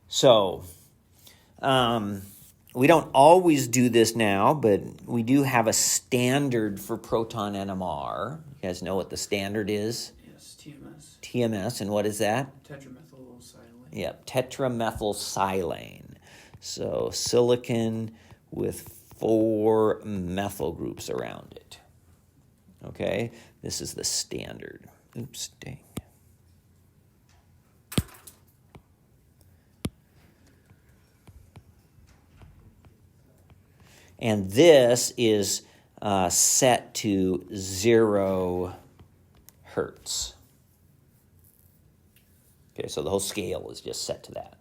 So, we don't always do this now, but we do have a standard for proton NMR. You guys know what the standard is? Yes, TMS. TMS, and what is that? Tetramethylsilane. Yep, tetramethylsilane. So silicon with 4 methyl groups around it. Okay, this is the standard. Oops, dang. And this is set to 0 hertz. Okay, so the whole scale is just set to that.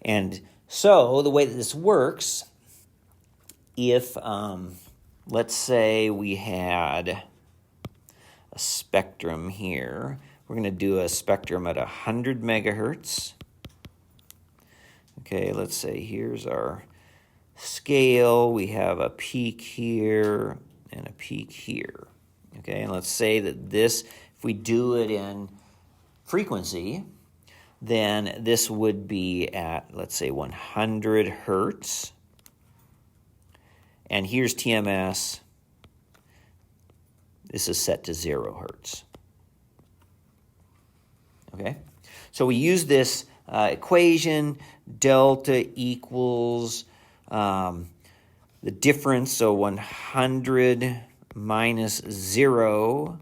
And so the way that this works, if, let's say we had a spectrum here. We're going to do a spectrum at 100 megahertz. Okay, let's say here's our scale. We have a peak here and a peak here. Okay, and let's say that this, if we do it in frequency, then this would be at, let's say, 100 hertz. And here's TMS. This is set to 0 hertz. Okay? So we use this equation, delta equals the difference, so 100 minus 0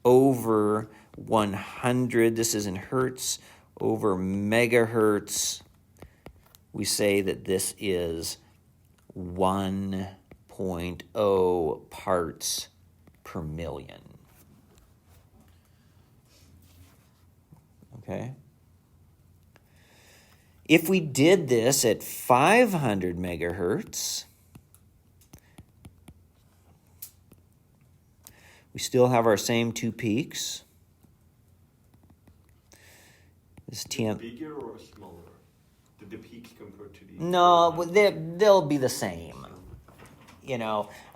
over 100, this is in hertz, over megahertz. We say that this is 1.0 parts per million. Okay? If we did this at 500 megahertz, we still have our same 2 peaks. This bigger or smaller? The peaks compared to the... No, they'll be the same.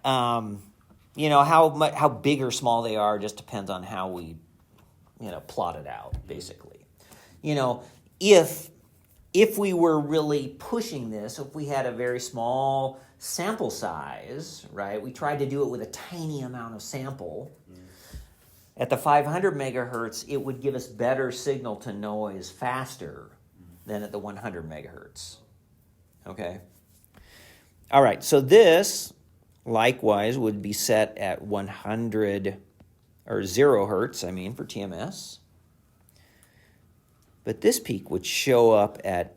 How big or small they are just depends on how we, plot it out, basically. If we were really pushing this, if we had a very small sample size, right, we tried to do it with a tiny amount of sample. At the 500 megahertz, it would give us better signal to noise faster than at the 100 megahertz. Okay? All right, so this likewise would be set at 100 or 0 hertz, I mean, for TMS. But this peak would show up at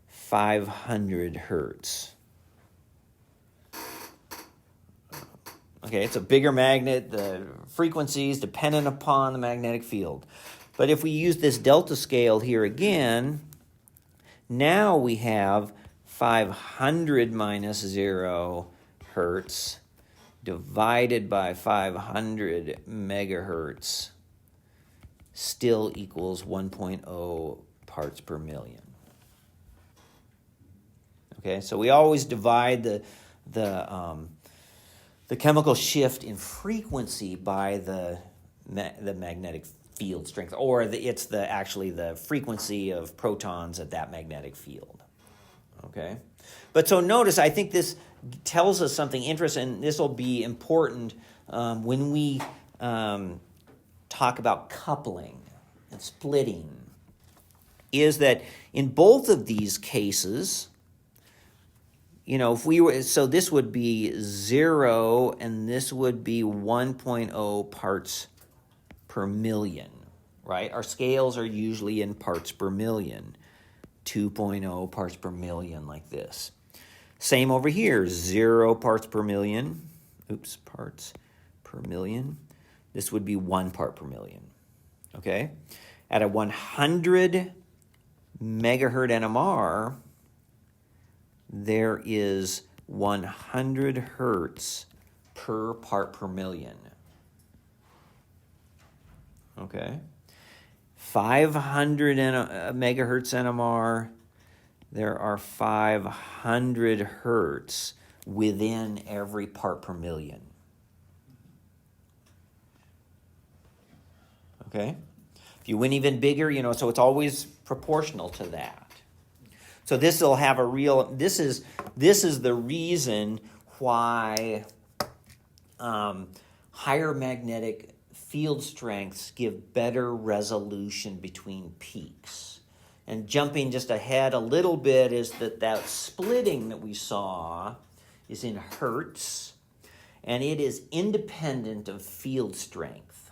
500 hertz. Okay, it's a bigger magnet. The frequency is dependent upon the magnetic field. But if we use this delta scale here again, now we have 500 minus 0 hertz divided by 500 megahertz still equals 1.0 parts per million. Okay, so we always divide the chemical shift in frequency by the magnetic field strength, or it's actually the frequency of protons at that magnetic field. Okay, but so notice, I think this tells us something interesting, and this will be important when we talk about coupling and splitting, is that in both of these cases, if we were, so this would be 0 and this would be 1.0 parts per million, right? Our scales are usually in parts per million, 2.0 parts per million, like this. Same over here, 0 parts per million. Parts per million. This would be 1 part per million, okay? At a 100 megahertz NMR, there is 100 hertz per part per million. Okay. 500 megahertz NMR, there are 500 hertz within every part per million. Okay? If you went even bigger, so it's always proportional to that. So this will have this is the reason why higher magnetic field strengths give better resolution between peaks. And jumping just ahead a little bit is that splitting that we saw is in hertz, and it is independent of field strength,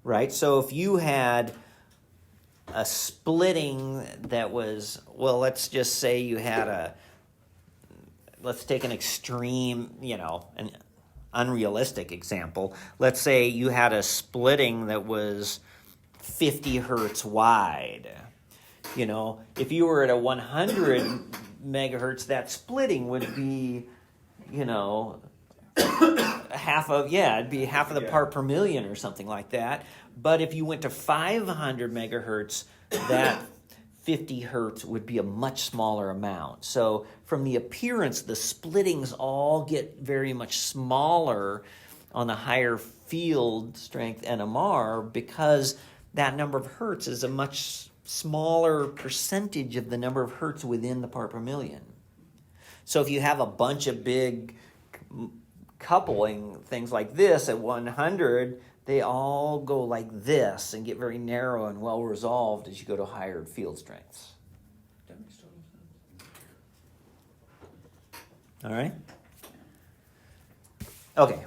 right? So if you had a splitting that was, let's just say you had let's take an extreme, an unrealistic example. Let's say you had a splitting that was 50 hertz wide. If you were at a 100 megahertz, that splitting would be, half of the part per million or something like that. But if you went to 500 megahertz, that 50 hertz would be a much smaller amount. So from the appearance, the splittings all get very much smaller on the higher field strength NMR, because that number of hertz is a much smaller percentage of the number of hertz within the part per million. So if you have a bunch of big coupling things like this at 100, they all go like this and get very narrow and well resolved as you go to higher field strengths. That makes total sense. All right? Okay.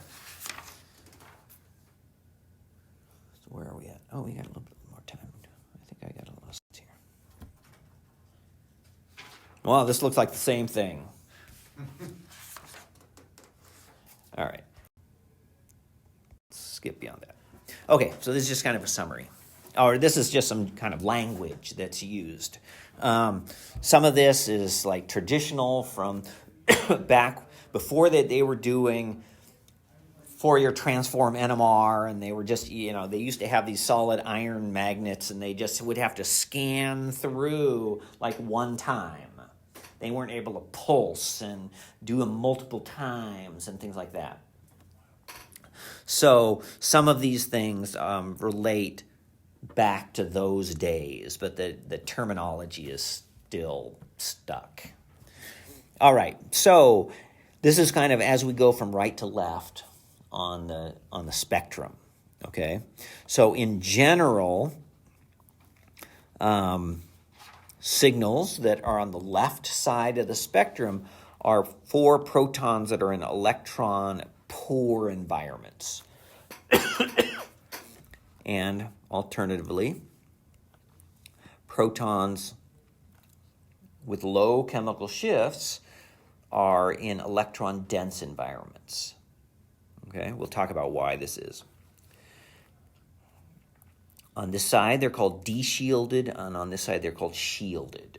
So where are we at? Oh, we got a little bit more time. I think I got a list here. Well, this looks like the same thing. All right. Skip beyond that. Okay, so this is just kind of a summary. Or this is just some kind of language that's used. Some of this is like traditional from back before that they were doing Fourier transform NMR, and they were just, they used to have these solid iron magnets, and they just would have to scan through like one time. They weren't able to pulse and do them multiple times and things like that. So some of these things relate back to those days, but the terminology is still stuck. All right, so this is kind of as we go from right to left on the spectrum. Okay, so in general, signals that are on the left side of the spectrum are for protons that are in electron-poor environments. And alternatively, protons with low chemical shifts are in electron-dense environments. Okay, we'll talk about why this is. On this side, they're called de-shielded, and on this side, they're called shielded.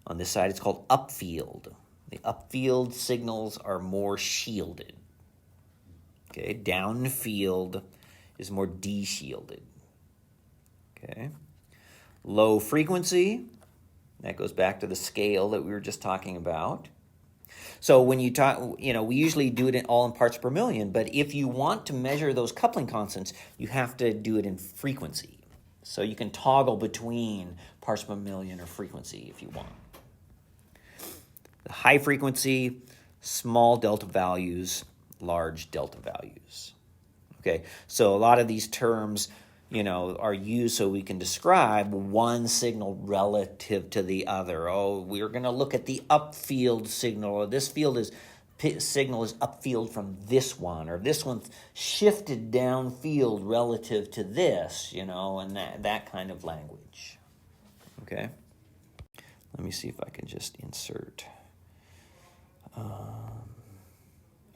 On this side, it's called upfield. The upfield signals are more shielded. Okay, downfield is more de-shielded. Okay, low frequency, that goes back to the scale that we were just talking about. So when you talk, we usually do it all in parts per million, but if you want to measure those coupling constants, you have to do it in frequency. So you can toggle between parts per million or frequency if you want. The high frequency, small delta values, large delta values. Okay, so a lot of these terms, are used so we can describe one signal relative to the other. Oh, we're going to look at the upfield signal, or this signal is upfield from this one, or this one's shifted downfield relative to this, and that kind of language. Okay, let me see if I can just insert.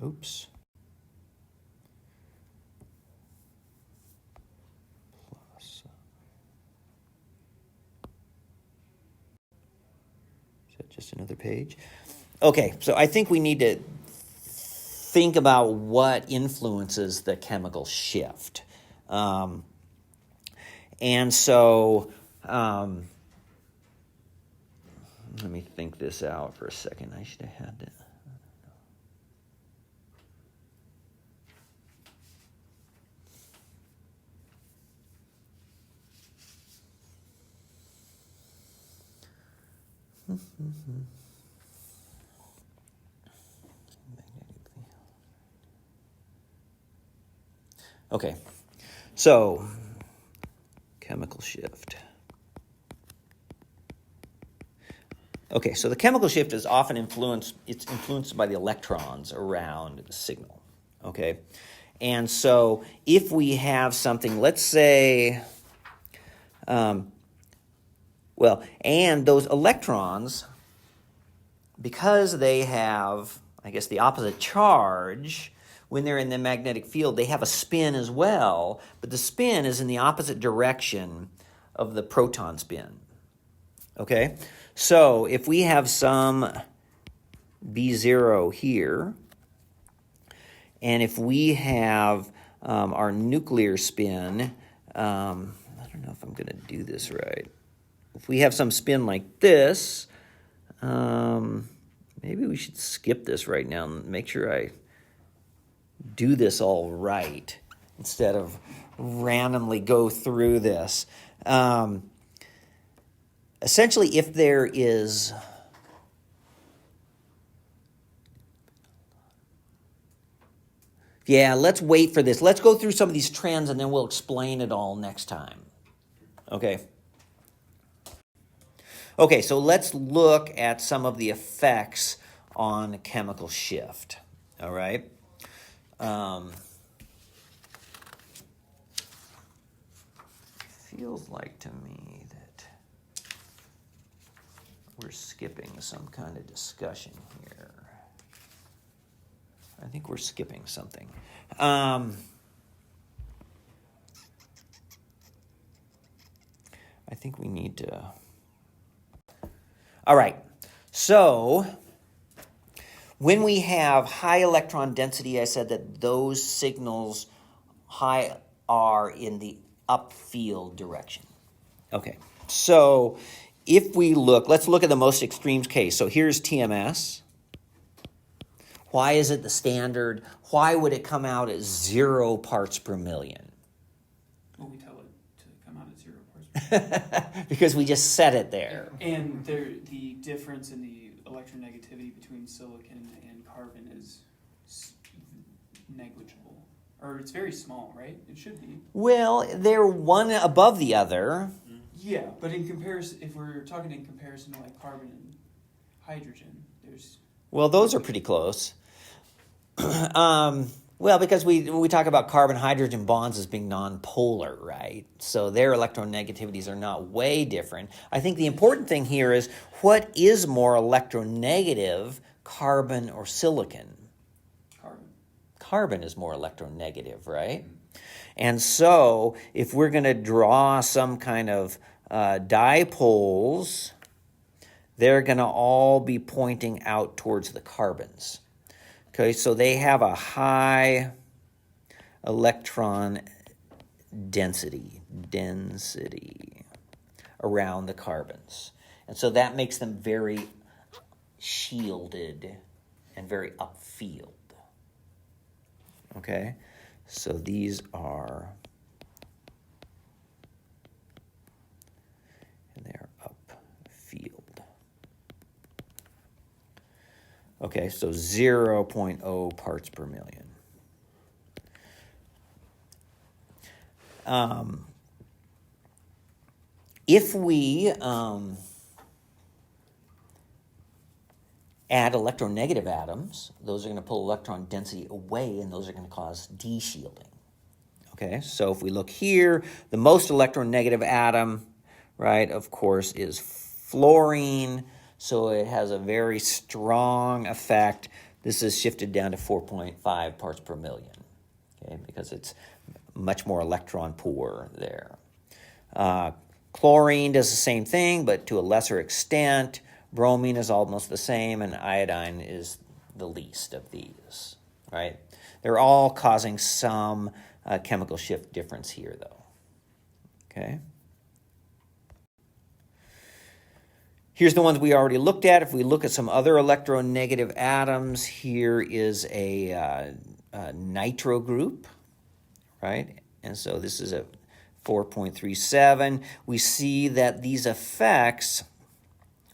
Oops. Just another page. Okay, so I think we need to think about what influences the chemical shift. And so let me think this out for a second. I should have had it. Okay, so chemical shift. Okay, so the chemical shift is often influenced by the electrons around the signal. Okay, and so if we have something, let's say, and those electrons, because they have, the opposite charge, when they're in the magnetic field, they have a spin as well, but the spin is in the opposite direction of the proton spin. Okay? So if we have some B0 here, and if we have our nuclear spin, I don't know if I'm going to do this right. If we have some spin like this, maybe we should skip this right now and make sure I do this all right instead of randomly go through this. Essentially, if there is let's wait for this. Let's go through some of these trends and then we'll explain it all next time. Okay. Okay, so let's look at some of the effects on chemical shift. All right. Feels like to me that we're skipping some kind of discussion here. I think we're skipping something. I think we need to... All right, so when we have high electron density, I said that those signals are in the upfield direction. Okay, so if we let's look at the most extreme case. So here's TMS. Why is it the standard? Why would it come out at 0 parts per million? Well, we tell it to come out at 0 parts per million. Because we just set it there. And the difference in the electronegativity between silicon and carbon is negligible. Or it's very small, right? It should be. Well, they're one above the other. Yeah, but in comparison, if we're talking in comparison to like carbon and hydrogen. There's Well, those are pretty close. Well, because we talk about carbon-hydrogen bonds as being nonpolar, right? So their electronegativities are not way different. I think the important thing here is what is more electronegative, carbon or silicon? carbon. Carbon is more electronegative, right? And so if we're going to draw some kind of dipoles, they're going to all be pointing out towards the carbons. Okay, so they have a high electron density around the carbons. And so that makes them very shielded and very upfield. Okay, so these are, and they're upfield. Okay, so 0.0 parts per million. If we add electronegative atoms, those are going to pull electron density away, and those are going to cause de-shielding. Okay, so if we look here, the most electronegative atom, right, of course, is fluorine. So it has a very strong effect. This is shifted down to 4.5 parts per million, okay, because it's much more electron poor there. Chlorine does the same thing, but to a lesser extent. Bromine is almost the same, and iodine is the least of these, right? They're all causing some chemical shift difference here, though, okay? Here's the ones we already looked at. If we look at some other electronegative atoms, here is a nitro group, right? And so this is a 4.37. We see that these effects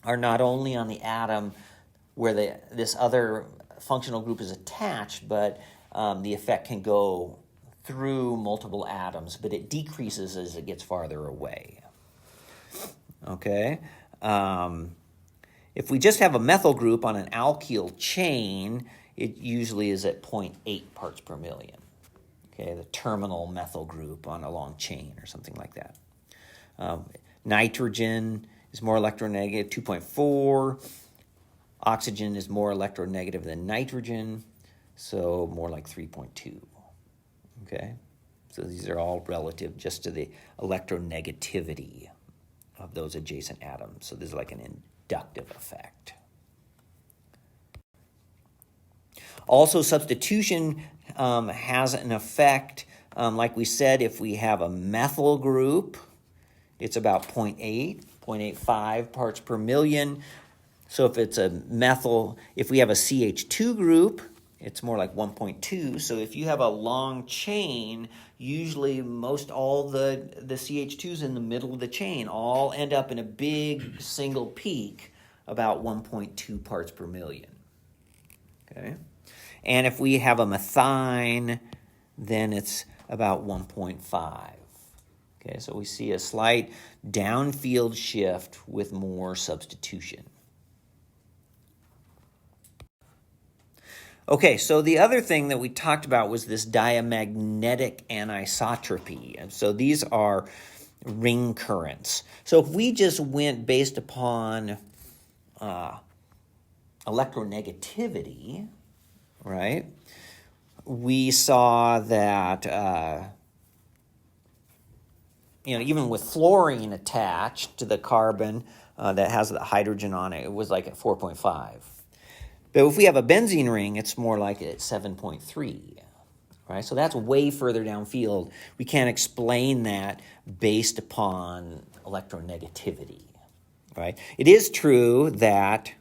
are not only on the atom where this other functional group is attached, but the effect can go through multiple atoms, but it decreases as it gets farther away. Okay? If we just have a methyl group on an alkyl chain, it usually is at 0.8 parts per million. Okay, the terminal methyl group on a long chain or something like that. Nitrogen is more electronegative, 2.4. Oxygen is more electronegative than nitrogen, so more like 3.2. Okay, so these are all relative just to the electronegativity of those adjacent atoms. So this is like an inductive effect. Also, substitution has an effect. Like we said, if we have a methyl group, it's about 0.85 parts per million. So if it's a methyl, if we have a CH2 group, it's more like 1.2. So if you have a long chain, usually most all the CH2s in the middle of the chain all end up in a big single peak, about 1.2 parts per million. Okay? And if we have a methine, then it's about 1.5. Okay, so we see a slight downfield shift with more substitution. Okay, so the other thing that we talked about was this diamagnetic anisotropy. And so these are ring currents. So if we just went based upon electronegativity, right, we saw that, even with fluorine attached to the carbon that has the hydrogen on it, it was like at 4.5. But if we have a benzene ring, it's more like at 7.3, right? So that's way further downfield. We can't explain that based upon electronegativity, right? It is true that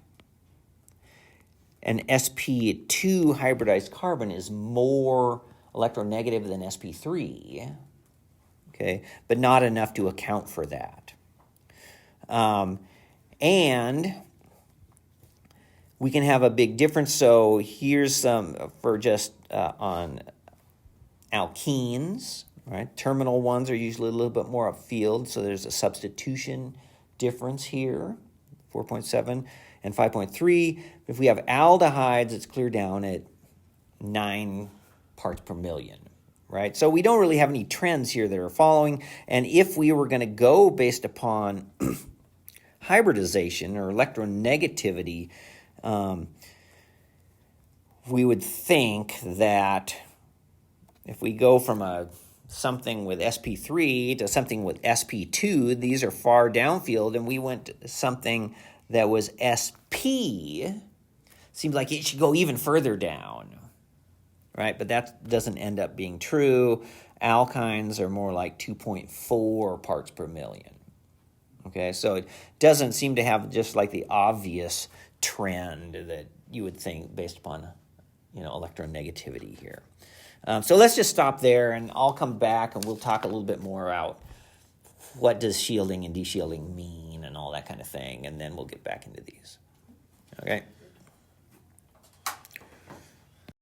an sp2 hybridized carbon is more electronegative than sp3, okay, but not enough to account for that. And we can have a big difference. So here's some for just on alkenes, right? Terminal ones are usually a little bit more upfield, so there's a substitution difference here, 4.7. And 5.3, if we have aldehydes, it's clear down at 9 parts per million, right? So we don't really have any trends here that are following. And if we were going to go based upon hybridization or electronegativity, we would think that if we go from something with sp3 to something with sp2, these are far downfield, and we went to something that was sp, seems like it should go even further down, right? But that doesn't end up being true. Alkynes are more like 2.4 parts per million. Okay, so it doesn't seem to have just like the obvious trend that you would think based upon, electronegativity here. So let's just stop there, and I'll come back and we'll talk a little bit more about what does shielding and deshielding mean and all that kind of thing, and then we'll get back into these. Okay.